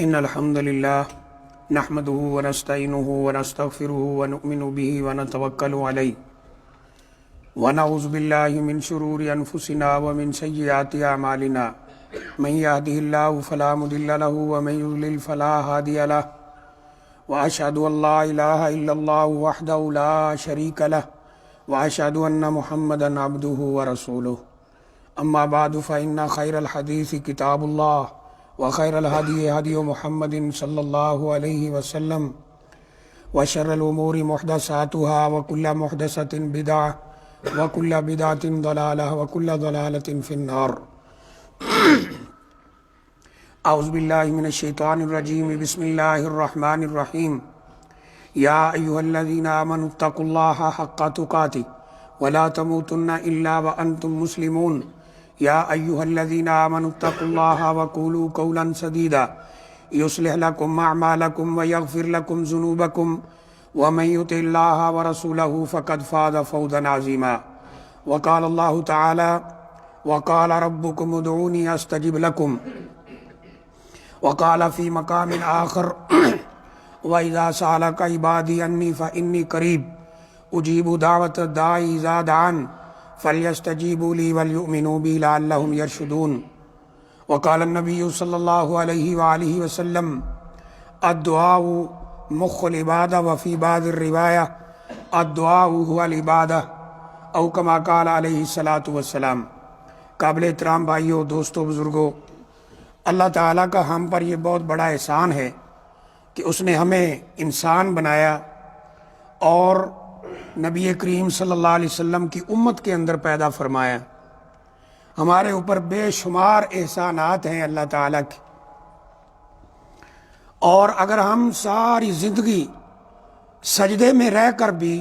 إن الحمد لله نحمده ونستعينه ونستغفره ونؤمن به ونتوكل عليه ونعوذ بالله من شرور أنفسنا ومن سيئات أعمالنا من يهده الله فلا مضل له ومن يضلل فلا هادي له وأشهد أن لا إله إلا الله وحده لا شريك له وأشهد أن محمدا عبده ورسوله أما بعد فإن خير الحديث كتاب الله وخير الهدي هدي محمد صلى الله عليه وسلم وشر الأمور محدثاتها وكل محدثة بدعة وكل بدعة ضلالة وكل ضلالة في النار أعوذ بالله من الشيطان الرجيم بسم الله الرحمن الرحيم يا أيها الذين آمنوا اتقوا الله حق تقاته ولا تموتن إلا وأنتم مسلمون يا أيها الذين آمنوا اتقوا الله وقولوا قولا سديدا يصلح لكم أعمالكم ويغفر لكم ذنوبكم ومن يطع الله ورسوله فقد فاز فوزا عظيما وقال الله تعالى وقال ربكم ادعوني أستجب لكم وقال في مقام آخر وإذا سألك عبادي عني فإني قريب أجيب دعوة الداعي إذا دعان فليستجيبوا لي وليؤمنوا بي لعلهم يرشدون وقال النبي صلى الله عليه وآله وسلم الدعاء مخ العبادة وفي بعض الرواية الدعاء هو العبادة او كما قال علیہ الصلاۃ والسلام۔ قابل احترام بھائیوں، دوستوں، بزرگوں، اللہ تعالیٰ کا ہم پر یہ بہت بڑا احسان ہے کہ اس نے ہمیں انسان بنایا اور نبی کریم صلی اللہ علیہ وسلم کی امت کے اندر پیدا فرمایا۔ ہمارے اوپر بے شمار احسانات ہیں اللہ تعالیٰ کے، اور اگر ہم ساری زندگی سجدے میں رہ کر بھی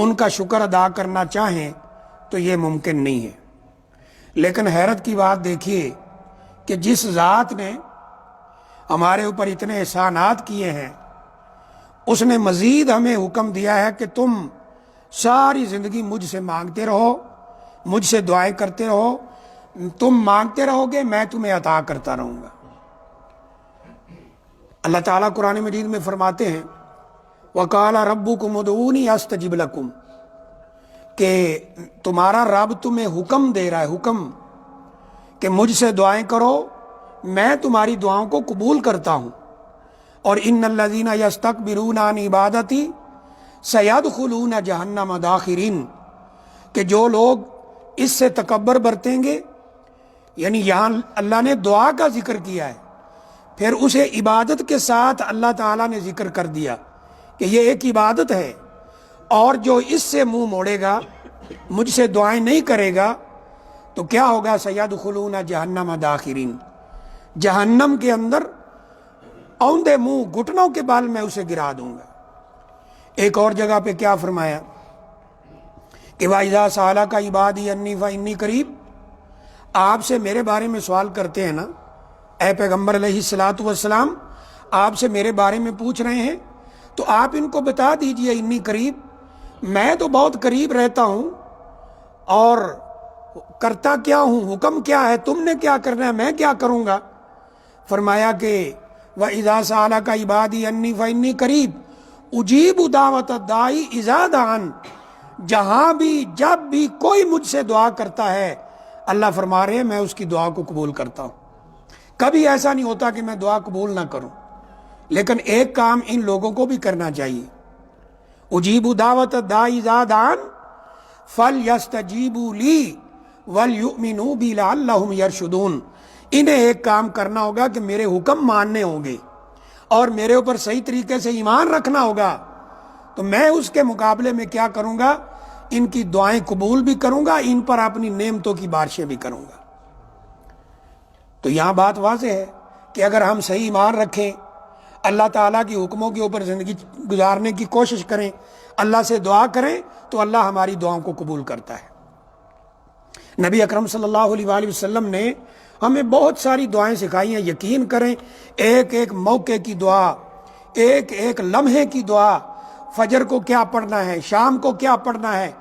ان کا شکر ادا کرنا چاہیں تو یہ ممکن نہیں ہے۔ لیکن حیرت کی بات دیکھیے کہ جس ذات نے ہمارے اوپر اتنے احسانات کیے ہیں، اس نے مزید ہمیں حکم دیا ہے کہ تم ساری زندگی مجھ سے مانگتے رہو، مجھ سے دعائیں کرتے رہو، تم مانگتے رہو گے میں تمہیں عطا کرتا رہوں گا۔ اللہ تعالیٰ قرآن مجید میں فرماتے ہیں وَقَالَ رَبُّكُمُ ادْعُونِي أَسْتَجِبْ لَكُمْ، کہ تمہارا رب تمہیں حکم دے رہا ہے، حکم کہ مجھ سے دعائیں کرو، میں تمہاری دعاؤں کو قبول کرتا ہوں۔ اور ان الذین یستکبرون عن عبادتی سیدخلون جہنم داخرین، کہ جو لوگ اس سے تکبر برتیں گے، یعنی یہاں اللہ نے دعا کا ذکر کیا ہے، پھر اسے عبادت کے ساتھ اللہ تعالیٰ نے ذکر کر دیا کہ یہ ایک عبادت ہے، اور جو اس سے منہ موڑے گا، مجھ سے دعائیں نہیں کرے گا، تو کیا ہوگا؟ سیدخلون جہنم داخرین، جہنم کے اندر اوندے منہ گھٹنوں کے بال میں اسے گرا دوں گا۔ ایک اور جگہ پہ کیا فرمایا کہ وَإِذَا سَأَلَكَ عِبَادِي عَنِّي فَإِنِّي قَرِيبٌ، آپ سے میرے بارے میں سوال کرتے ہیں نا، اے پیغمبر علیہ الصلاۃ والسلام، آپ سے میرے بارے میں پوچھ رہے ہیں تو آپ ان کو بتا دیجئے انی قریب، میں تو بہت قریب رہتا ہوں، اور کرتا کیا ہوں، حکم کیا ہے، تم نے کیا کرنا ہے، میں کیا کروں گا۔ فرمایا کہ وَإِذَا سَأَلَكَ عِبَادِي عَنِّي فَإِنِّي قَرِيبٌ أُجِيبُ دَعْوَةَ الدَّاعِ إِذَا دَعَانِ، جہاں بھی جب بھی کوئی مجھ سے دعا کرتا ہے، اللہ فرما رہے ہیں میں اس کی دعا کو قبول کرتا ہوں۔ کبھی ایسا نہیں ہوتا کہ میں دعا قبول نہ کروں، لیکن ایک کام ان لوگوں کو بھی کرنا چاہیے، اجیب دعوت الداعی اذا دعان فلیستجیبوا لی ولیؤمنوا بی لعلہم یرشدون، انہیں ایک کام کرنا ہوگا کہ میرے حکم ماننے ہوں گے اور میرے اوپر صحیح طریقے سے ایمان رکھنا ہوگا، تو میں اس کے مقابلے میں کیا کروں گا؟ ان کی دعائیں قبول بھی کروں گا، ان پر اپنی نعمتوں کی بارشیں بھی کروں گا۔ تو یہاں بات واضح ہے کہ اگر ہم صحیح ایمان رکھیں، اللہ تعالیٰ کی حکموں کے اوپر زندگی گزارنے کی کوشش کریں، اللہ سے دعا کریں، تو اللہ ہماری دعاؤں کو قبول کرتا ہے۔ نبی اکرم صلی اللہ علیہ وآلہ وسلم نے ہمیں بہت ساری دعائیں سکھائی ہیں، یقین کریں ایک ایک موقع کی دعا، ایک ایک لمحے کی دعا، فجر کو کیا پڑھنا ہے، شام کو کیا پڑھنا ہے،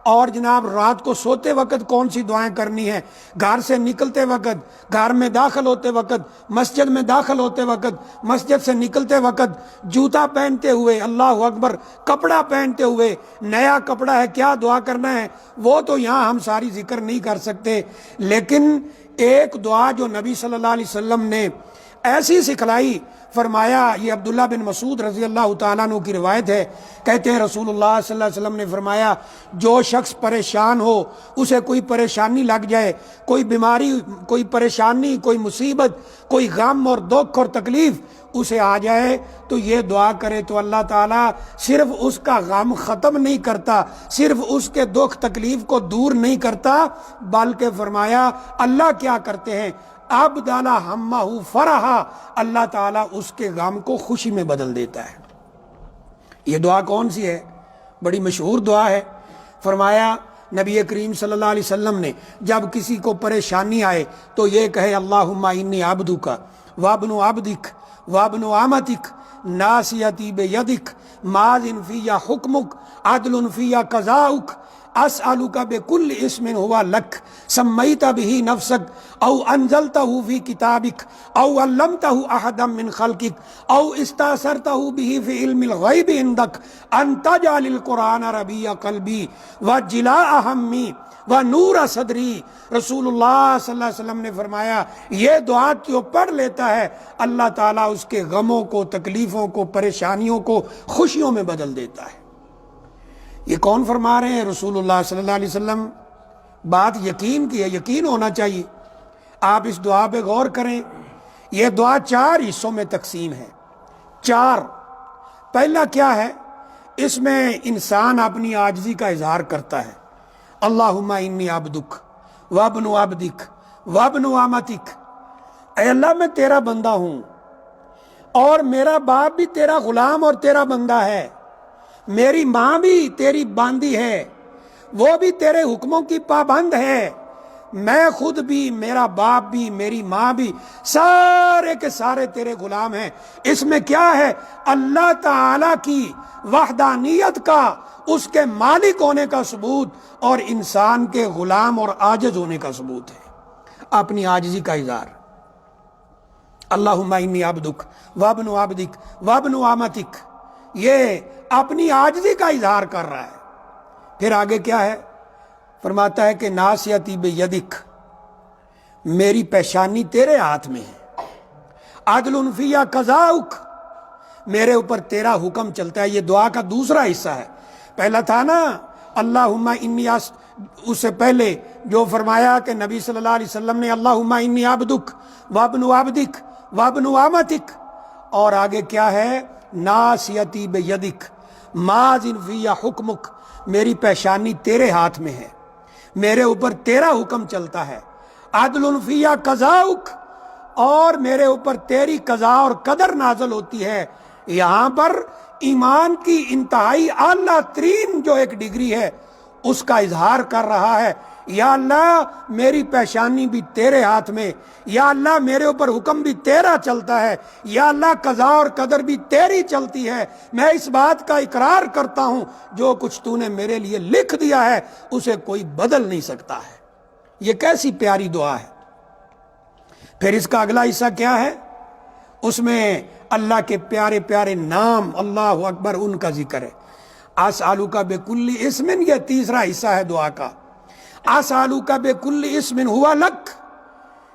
اور جناب رات کو سوتے وقت کون سی دعائیں کرنی ہیں، گھر سے نکلتے وقت، گھر میں داخل ہوتے وقت، مسجد میں داخل ہوتے وقت، مسجد سے نکلتے وقت، جوتا پہنتے ہوئے، اللہ اکبر، کپڑا پہنتے ہوئے، نیا کپڑا ہے کیا دعا کرنا ہے، وہ تو یہاں ہم ساری ذکر نہیں کر سکتے، لیکن ایک دعا جو نبی صلی اللہ علیہ وسلم نے ایسی سکھلائی، فرمایا، یہ عبداللہ بن مسعود رضی اللہ تعالیٰ عنہ کی روایت ہے، کہتے ہیں رسول اللہ صلی اللہ علیہ وسلم نے فرمایا، جو شخص پریشان ہو، اسے کوئی پریشانی لگ جائے، کوئی بیماری، کوئی پریشانی، کوئی مصیبت، کوئی غم اور دکھ اور تکلیف اسے آ جائے تو یہ دعا کرے تو اللہ تعالیٰ صرف اس کا غم ختم نہیں کرتا، صرف اس کے دکھ تکلیف کو دور نہیں کرتا، بلکہ فرمایا اللہ کیا کرتے ہیں، ابدل ہمہ فرحا، اللہ تعالیٰ اس کے غم کو خوشی میں بدل دیتا ہے۔ یہ دعا کون سی ہے؟ بڑی مشہور دعا ہے۔ فرمایا نبی کریم صلی اللہ علیہ وسلم نے جب کسی کو پریشانی آئے تو یہ کہے، اللہم انی عبدک وابن عبدک وابن امتک ناصیتی بیدک ماض فی حکمک عدل فی قضاؤک اسألک بکل اسم ہوا لک سمیت بہ نفسک او انزلتہ فی کتابک او علمتہ احدا من خلقک او استاثرتہ بہ فی علم الغیب عندک ان تجعل القرآن ربیع قلبی وجلاء ہمی و نور صدری۔ رسول اللہ صلی اللہ علیہ وسلم نے فرمایا یہ دعا جو پڑھ لیتا ہے اللہ تعالیٰ اس کے غموں کو، تکلیفوں کو، پریشانیوں کو خوشیوں میں بدل دیتا ہے۔ یہ کون فرما رہے ہیں؟ رسول اللہ صلی اللہ علیہ وسلم۔ بات یقین کی ہے، یقین ہونا چاہیے۔ آپ اس دعا پہ غور کریں۔ یہ دعا 4 حصوں میں تقسیم ہے، 4۔ پہلا کیا ہے؟ اس میں انسان اپنی عاجزی کا اظہار کرتا ہے، اللہم انی عبدک وابن عبدک وابن امتک، اے اللہ میں تیرا بندہ ہوں اور میرا باپ بھی تیرا غلام اور تیرا بندہ ہے، میری ماں بھی تیری باندی ہے، وہ بھی تیرے حکموں کی پابند ہے، میں خود بھی، میرا باپ بھی، میری ماں بھی، سارے کے سارے تیرے غلام ہیں۔ اس میں کیا ہے؟ اللہ تعالی کی وحدانیت کا، اس کے مالک ہونے کا ثبوت اور انسان کے غلام اور عاجز ہونے کا ثبوت ہے، اپنی عاجزی کا اظہار۔ اللہم انی عبدک وابن عبدک وابن امتک، یہ اپنی عاجزی کا اظہار کر رہا ہے۔ پھر آگے کیا ہے؟ فرماتا ہے کہ ناصیتی بیدک، میری پیشانی تیرے ہاتھ میں ہے، عدل فی قضاؤک، میرے اوپر تیرا حکم چلتا ہے۔ یہ دعا کا دوسرا حصہ ہے۔ پہلا تھا نا اللہم انی، اس سے پہلے جو فرمایا کہ نبی صلی اللہ علیہ وسلم نے اللہم انی عبدک وابن عبدک وابن امتک، اور آگے کیا ہے؟ ناصیتی بیدک ماض فی حکمک، میری پیشانی تیرے ہاتھ میں ہے، میرے اوپر تیرا حکم چلتا ہے، عدل فی قضاؤک، اور میرے اوپر تیری قضا اور قدر نازل ہوتی ہے۔ یہاں پر ایمان کی انتہائی اعلیٰ ترین جو ایک ڈگری ہے اس کا اظہار کر رہا ہے، یا اللہ میری پیشانی بھی تیرے ہاتھ میں، یا اللہ میرے اوپر حکم بھی تیرا چلتا ہے، یا اللہ قضا اور قدر بھی تیری چلتی ہے، میں اس بات کا اقرار کرتا ہوں جو کچھ تو نے میرے لیے لکھ دیا ہے اسے کوئی بدل نہیں سکتا ہے۔ یہ کیسی پیاری دعا ہے۔ پھر اس کا اگلا حصہ کیا ہے؟ اس میں اللہ کے پیارے پیارے نام، اللہ اکبر، ان کا ذکر ہے۔ اسالک بکل اسم، یہ تیسرا حصہ ہے دعا کا۔ اسالک بکل اسم ہوا لک،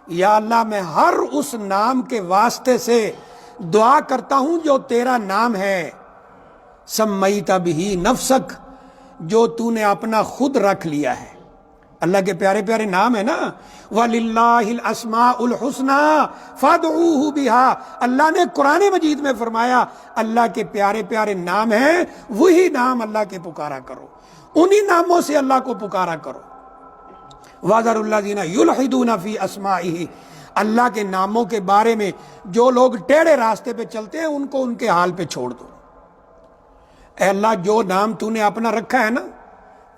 یا اللہ میں ہر اس نام کے واسطے سے دعا کرتا ہوں جو تیرا نام ہے، سمیت بہ نفسک، جو تو نے اپنا خود رکھ لیا ہے۔ اللہ کے پیارے پیارے نام ہے نا، وَلِلَّهِ الْأَسْمَاءُ الْحُسْنَى فَادْعُوهُ بِهَا، اللہ نے قرآن مجید میں فرمایا اللہ کے پیارے پیارے نام ہیں، وہی نام اللہ کے پکارا کرو، انہی ناموں سے اللہ کو پکارا کرو۔ وَذَرُوا الَّذِينَ يُلْحِدُونَ فِي أَسْمَائِهِ، اللہ کے ناموں کے بارے میں جو لوگ ٹیڑھے راستے پہ چلتے ہیں ان کو ان کے حال پہ چھوڑ دو۔ اے اللہ جو نام تو نے اپنا رکھا ہے نا،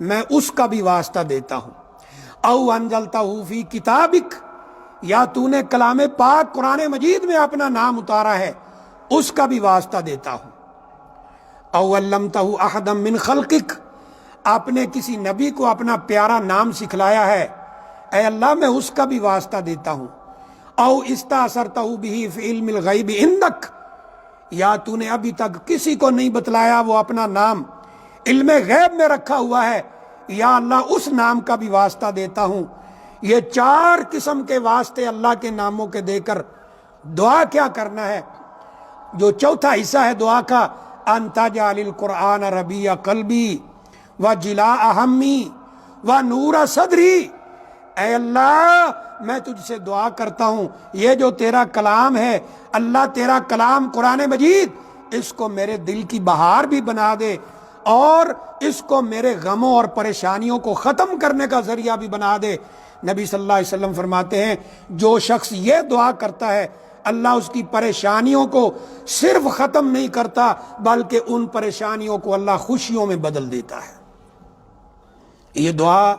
میں اس کا بھی واسطہ دیتا ہوں۔ او انزلتہ فی کتابک، یا تو نے کلام پاک قرآن مجید میں اپنا نام اتارا ہے، اس کا بھی واسطہ دیتا ہوں۔ او علمتہ احدا من خلقک، آپ نے کسی نبی کو اپنا پیارا نام سکھلایا ہے، اے اللہ میں اس کا بھی واسطہ دیتا ہوں۔ او استاثرتہ بہ فی علم الغیب عندک، یا تو نے ابھی تک کسی کو نہیں بتلایا وہ اپنا نام علم غیب میں رکھا ہوا ہے، یا اللہ اس نام کا بھی واسطہ دیتا ہوں۔ یہ 4 قسم کے واسطے اللہ کے ناموں کے دے کر دعا کیا کرنا ہے۔ جو چوتھا حصہ ہے دعا کا، ان تجعل القرآن ربیع قلبی وجلاء ہمی ونور صدری، اے اللہ میں تجھ سے دعا کرتا ہوں یہ جو تیرا کلام ہے، اللہ تیرا کلام قرآن مجید، اس کو میرے دل کی بہار بھی بنا دے، اور اس کو میرے غموں اور پریشانیوں کو ختم کرنے کا ذریعہ بھی بنا دے۔ نبی صلی اللہ علیہ وسلم فرماتے ہیں جو شخص یہ دعا کرتا ہے اللہ اس کی پریشانیوں کو صرف ختم نہیں کرتا بلکہ ان پریشانیوں کو اللہ خوشیوں میں بدل دیتا ہے۔ یہ دعا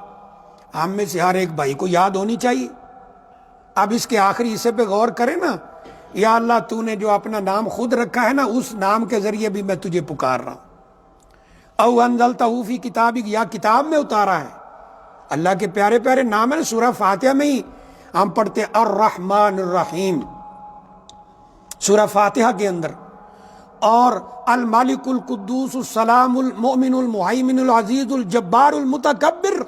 ہم میں سے ہر ایک بھائی کو یاد ہونی چاہیے۔ اب اس کے آخری حصے پہ غور کریں نا، یا اللہ تو نے جو اپنا نام خود رکھا ہے نا، اس نام کے ذریعے بھی میں تجھے پکار رہا ہوں۔ او انزلتہ فی کتابک، یا کتاب میں اتارا ہے۔ اللہ کے پیارے پیارے نام ہے، سورہ فاتحہ میں ہی ہم پڑھتے الرحمن الرحیم سورہ فاتحہ کے اندر، اور الملک القدوس السلام المؤمن المہیمن العزیز الجبار المتکبر،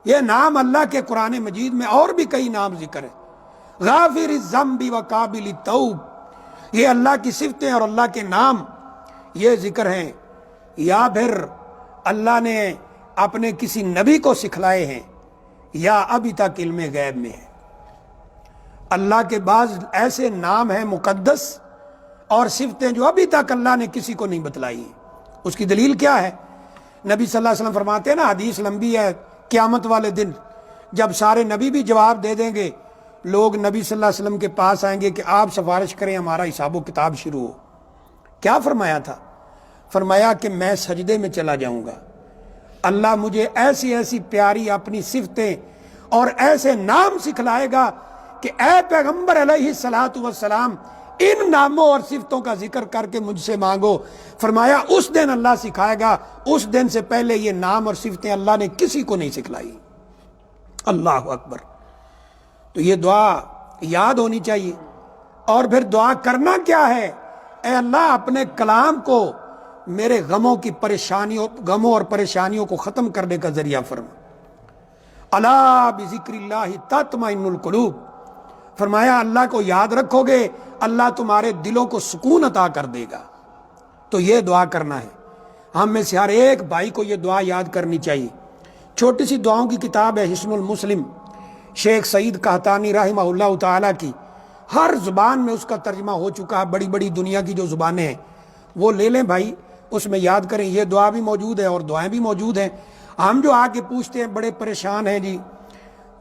یہ نام اللہ کے قرآن مجید میں اور بھی کئی نام ذکر ہے۔ غافر الذنب وقابل التوب، یہ اللہ کی صفتیں اور اللہ کے نام یہ ذکر ہیں۔ یا پھر اللہ نے اپنے کسی نبی کو سکھلائے ہیں، یا ابھی تک علم غیب میں ہے۔ اللہ کے بعض ایسے نام ہیں مقدس اور صفتیں جو ابھی تک اللہ نے کسی کو نہیں بتلائی ہیں۔ اس کی دلیل کیا ہے؟ نبی صلی اللہ علیہ وسلم فرماتے ہیں نا، حدیث لمبی ہے، قیامت والے دن جب سارے نبی بھی جواب دے دیں گے، لوگ نبی صلی اللہ علیہ وسلم کے پاس آئیں گے کہ آپ سفارش کریں، ہمارا حساب و کتاب شروع ہو۔ کیا فرمایا تھا؟ فرمایا کہ میں سجدے میں چلا جاؤں گا، اللہ مجھے ایسی ایسی پیاری اپنی صفتیں اور ایسے نام سکھلائے گا کہ اے پیغمبر علیہ الصلوۃ والسلام ان ناموں اور صفتوں کا ذکر کر کے مجھ سے مانگو۔ فرمایا اس دن اللہ سکھائے گا، اس دن سے پہلے یہ نام اور صفتیں اللہ نے کسی کو نہیں سکھلائی۔ اللہ اکبر۔ تو یہ دعا یاد ہونی چاہیے۔ اور پھر دعا کرنا کیا ہے؟ اے اللہ اپنے کلام کو میرے غموں اور پریشانیوں کو ختم کرنے کا ذریعہ فرما۔ الا بذکر اللہ تطمئن القلوب، فرمایا اللہ کو یاد رکھو گے اللہ تمہارے دلوں کو سکون عطا کر دے گا۔ تو یہ دعا کرنا ہے، ہم میں سے ہر ایک بھائی کو یہ دعا یاد کرنی چاہیے۔ چھوٹی سی دعاؤں کی کتاب ہے حصن المسلم، شیخ سعید قحطانی رحمہ اللہ تعالیٰ کی، ہر زبان میں اس کا ترجمہ ہو چکا ہے۔ بڑی بڑی دنیا کی جو زبانیں ہیں وہ لے لیں بھائی، اس میں یاد کریں، یہ دعا بھی موجود ہے اور دعائیں بھی موجود ہیں۔ ہم جو آ کے پوچھتے ہیں بڑے پریشان ہیں جی،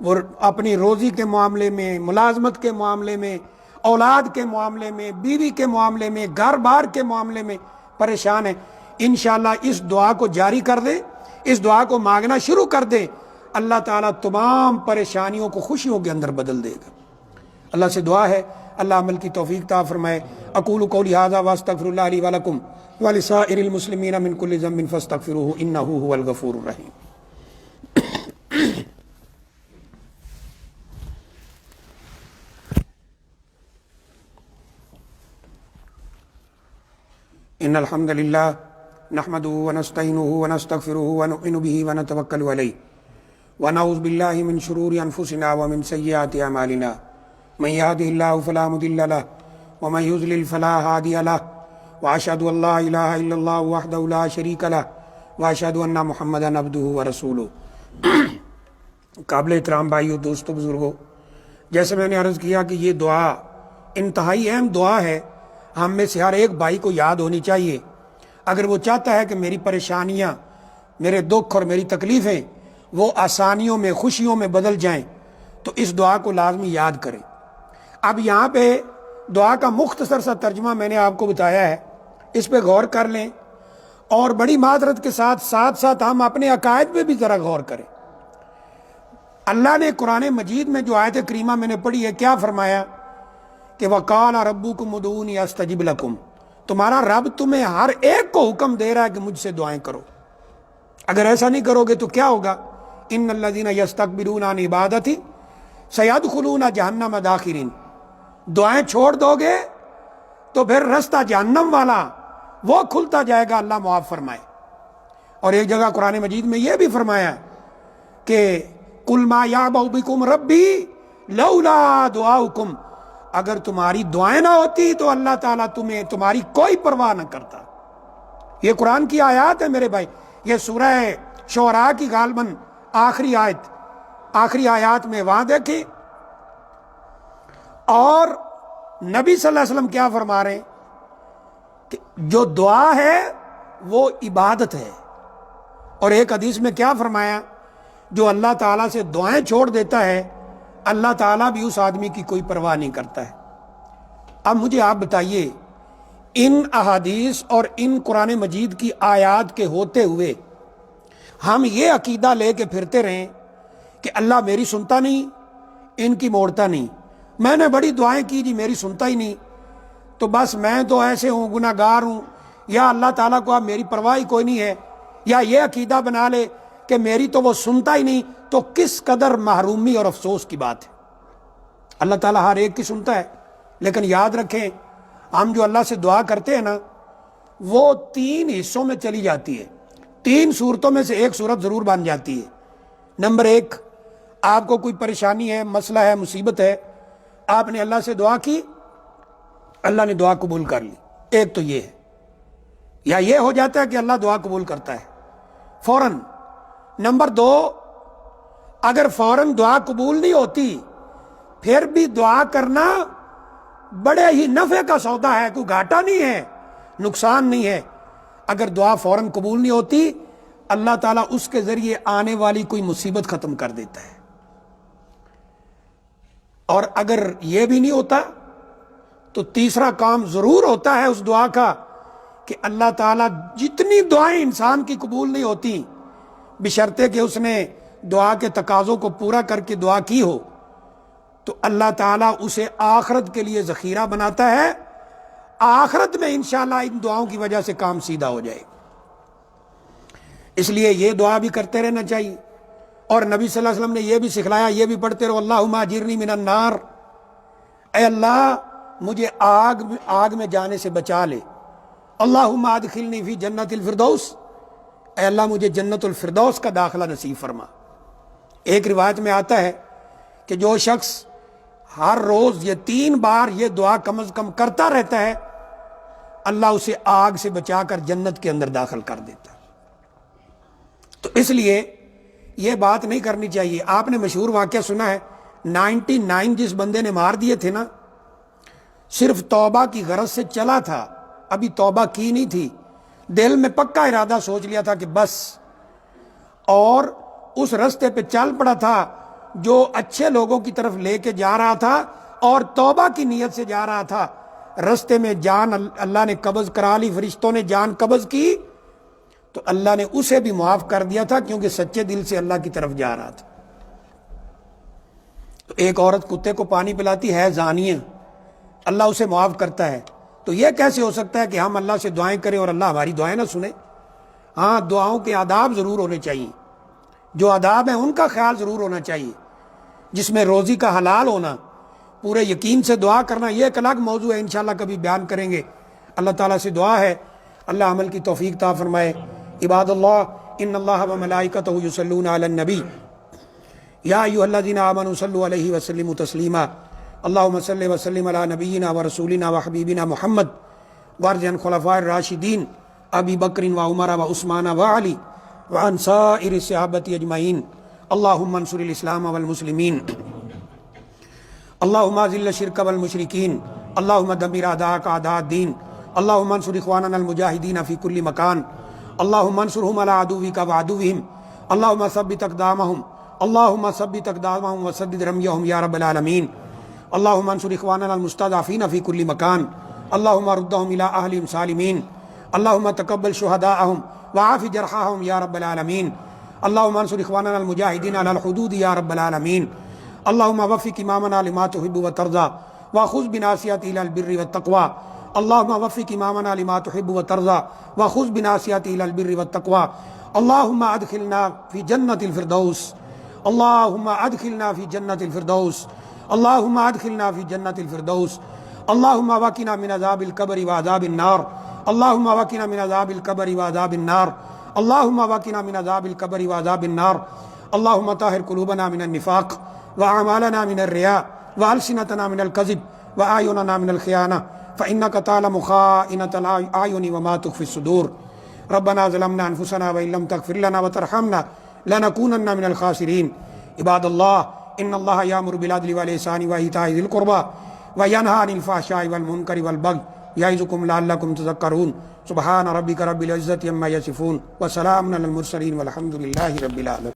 وہ اپنی روزی کے معاملے میں، ملازمت کے معاملے میں، اولاد کے معاملے میں، بیوی کے معاملے میں، گھر بار کے معاملے میں پریشان ہیں، انشاءاللہ اس دعا کو جاری کر دیں، اس دعا کو مانگنا شروع کر دیں، اللہ تعالیٰ تمام پریشانیوں کو خوشیوں کے اندر بدل دے گا۔ اللہ سے دعا ہے اللہ عمل کی توفیق عطا فرمائے۔ اقول قولی ھذا واستغفر اللہ لی ولکم ولسائر المسلمین من کل ذنب فاستغفروہ انہ ھو الغفور الرحیم۔ ان الحمد للہ نحمده ونستعینه ونستغفره ونؤمن به ونتوکل علیہ ونعوذ باللہ من شرور انفسنا ومن سیئات اعمالنا من يهده الله فلا مضل له ومن يضلل فلا هادي له واشهد ان لا اله الا الله وحده لا شريك له واشهد ان محمدا عبده ورسوله۔ قابل احترام بھائیو، دوستو، بزرگو، جیسے میں نے عرض کیا کہ یہ دعا انتہائی اہم دعا ہے، ہم میں سے ہر ایک بھائی کو یاد ہونی چاہیے۔ اگر وہ چاہتا ہے کہ میری پریشانیاں، میرے دکھ اور میری تکلیفیں وہ آسانیوں میں، خوشیوں میں بدل جائیں، تو اس دعا کو لازمی یاد کریں۔ اب یہاں پہ دعا کا مختصر سا ترجمہ میں نے آپ کو بتایا ہے، اس پہ غور کر لیں، اور بڑی معذرت کے ساتھ ساتھ ہم اپنے عقائد پہ بھی ذرا غور کریں۔ اللہ نے قرآن مجید میں جو آیت کریمہ میں نے پڑھی ہے، کیا فرمایا کہ وَقَالَ رَبُّكُمْ ادْعُونِي أَسْتَجِبْ لَكُمْ، تمہارا رب تمہیں ہر ایک کو حکم دے رہا ہے کہ مجھ سے دعائیں کرو۔ اگر ایسا نہیں کرو گے تو کیا ہوگا؟ ان الذین یستکبرون عن عبادتی سیدخلون جہنم داخرین، دعائیں چھوڑ دو گے تو پھر رستہ جہنم والا وہ کھلتا جائے گا، اللہ معاف فرمائے۔ اور ایک جگہ قرآن مجید میں یہ بھی فرمایا کہ قل ما یعبأ بکم ربی لولا دعاؤکم، اگر تمہاری دعائیں نہ ہوتی تو اللہ تعالیٰ تمہاری کوئی پرواہ نہ کرتا۔ یہ قرآن کی آیات ہے میرے بھائی، یہ سورہ شعراء کی غالباً آخری آیات میں وہاں دیکھیں۔ اور نبی صلی اللہ علیہ وسلم کیا فرما رہے ہیں کہ جو دعا ہے وہ عبادت ہے، اور ایک حدیث میں کیا فرمایا؟ جو اللہ تعالیٰ سے دعائیں چھوڑ دیتا ہے اللہ تعالیٰ بھی اس آدمی کی کوئی پرواہ نہیں کرتا ہے۔ اب مجھے آپ بتائیے، ان احادیث اور ان قرآن مجید کی آیات کے ہوتے ہوئے ہم یہ عقیدہ لے کے پھرتے رہیں کہ اللہ میری سنتا نہیں، ان کی موڑتا نہیں، میں نے بڑی دعائیں کی جی میری سنتا ہی نہیں، تو بس میں تو ایسے ہوں، گناہ گار ہوں، یا اللہ تعالیٰ کو اب میری پرواہ ہی کوئی نہیں ہے، یا یہ عقیدہ بنا لے کہ میری تو وہ سنتا ہی نہیں، تو کس قدر محرومی اور افسوس کی بات ہے۔ اللہ تعالیٰ ہر ایک کی سنتا ہے، لیکن یاد رکھیں ہم جو اللہ سے دعا کرتے ہیں نا وہ 3 حصوں میں چلی جاتی ہے، 3 صورتوں میں سے ایک صورت ضرور بن جاتی ہے۔ نمبر 1، آپ کو کوئی پریشانی ہے، مسئلہ ہے، مصیبت ہے، آپ نے اللہ سے دعا کی، اللہ نے دعا قبول کر لی، ایک تو یہ ہے، یا یہ ہو جاتا ہے کہ اللہ دعا قبول کرتا ہے فوراً۔ نمبر 2، اگر فوراً دعا قبول نہیں ہوتی پھر بھی دعا کرنا بڑے ہی نفع کا سودا ہے، کوئی گھاٹا نہیں ہے، نقصان نہیں ہے۔ اگر دعا فوراً قبول نہیں ہوتی اللہ تعالیٰ اس کے ذریعے آنے والی کوئی مصیبت ختم کر دیتا ہے۔ اور اگر یہ بھی نہیں ہوتا تو تیسرا کام ضرور ہوتا ہے اس دعا کا کہ اللہ تعالیٰ جتنی دعائیں انسان کی قبول نہیں ہوتی بشرطے کہ اس نے دعا کے تقاضوں کو پورا کر کے دعا کی ہو، تو اللہ تعالیٰ اسے آخرت کے لیے ذخیرہ بناتا ہے، آخرت میں انشاءاللہ ان دعاؤں کی وجہ سے کام سیدھا ہو جائے۔ اس لیے یہ دعا بھی کرتے رہنا چاہیے، اور نبی صلی اللہ علیہ وسلم نے یہ بھی سکھلایا، یہ بھی پڑھتے رہو اللہم اجرنی من النار، اے اللہ مجھے آگ میں جانے سے بچا لے، اللہم ادخلنی فی جنت الفردوس، اے اللہ مجھے جنت الفردوس کا داخلہ نصیب فرما۔ ایک روایت میں آتا ہے کہ جو شخص ہر روز یہ 3 بار یہ دعا کم از کم کرتا رہتا ہے اللہ اسے آگ سے بچا کر جنت کے اندر داخل کر دیتا ہے۔ تو اس لیے یہ بات نہیں کرنی چاہیے۔ آپ نے مشہور واقعہ سنا ہے، 99 جس بندے نے مار دیے تھے نا، صرف توبہ کی غرض سے چلا تھا، ابھی توبہ کی نہیں تھی، دل میں پکا ارادہ سوچ لیا تھا کہ بس، اور اس رستے پہ چل پڑا تھا جو اچھے لوگوں کی طرف لے کے جا رہا تھا اور توبہ کی نیت سے جا رہا تھا، رستے میں جان اللہ نے قبض کرا لی، فرشتوں نے جان قبض کی تو اللہ نے اسے بھی معاف کر دیا تھا کیونکہ سچے دل سے اللہ کی طرف جا رہا تھا۔ تو ایک عورت کتے کو پانی پلاتی ہے زانیہ، اللہ اسے معاف کرتا ہے، تو یہ کیسے ہو سکتا ہے کہ ہم اللہ سے دعائیں کریں اور اللہ ہماری دعائیں نہ سنے؟ ہاں، دعاؤں کے آداب ضرور ہونے چاہیے، جو آداب ہیں ان کا خیال ضرور ہونا چاہیے، جس میں روزی کا حلال ہونا، پورے یقین سے دعا کرنا، یہ ایک الگ موضوع ہے، انشاءاللہ کبھی بیان کریں گے۔ اللہ تعالیٰ سے دعا ہے اللہ عمل کی توفیق عطا فرمائے۔ عباد اللہ ان اللہ وملائکتہ یصلون علی النبی یا ایھا الذین آمنوا صلوا علیہ وسلموا تسلیما اللہم صل وسلم علی نبینا ورسولنا وحبیبنا محمد وارض عن خلفاء الراشدین ابی بکر وعمر وعثمان وعلی وعن سائر الصحابة اجمعین اللہم انصر الاسلام والمسلمین اللہم اذل الشرک والمشرکین اللہم دمر اعداءک اعداء الدین اللہم انصر اخواننا المجاہدین فی کل مکان اللہم انصرہم علی عدوک وعدوہم اللہم ثبت اقدامہم اللہم ثبت اقدامہم وسدد رمیہم یا رب العالمین اللہم انصر اخواننا المستضعفین فی کل مکان اللہم ردہم الی اہلہم سالمین اللہم تقبل شہداءہم وعاف جرحاہم یا رب العالمین اللہم انصر اخواننا المجاہدین علی الحدود یا رب العالمین اللہم وفق امامنا لما تحب وترضى وخذ بناصیته الی البر والتقوى اللہم وفق امامنا لما تحب وترضى وخذ بناصیته الی البر والتقوى اللهم ادخلنا في جنة الفردوس اللهم ادخلنا في جنة الفردوس اللهم ادخلنا في جنة الفردوس اللهم وقنا من عذاب القبر وعذاب النار اللهم وقنا من عذاب القبر وعذاب النار اللهم وقنا من عذاب القبر وعذاب النار اللهم طهر قلوبنا من النفاق وأعمالنا من الرياء وألسنتنا من الكذب وأعيننا من الخيانة فإنك تعلم خائنة الأعين وما تخفي الصدور ربنا ظلمنا أنفسنا وإن لم تغفر لنا وترحمنا لنكونن من الخاسرين عباد الله إن الله يأمر بالعدل والإحسان وإيتاء ذي القربى وينهى عن الفحشاء والمنكر والبغي يعظكم لعلكم تذكرون سبحان ربك رب العزة عما يصفون وسلام على المرسلين والحمد لله رب العالمين.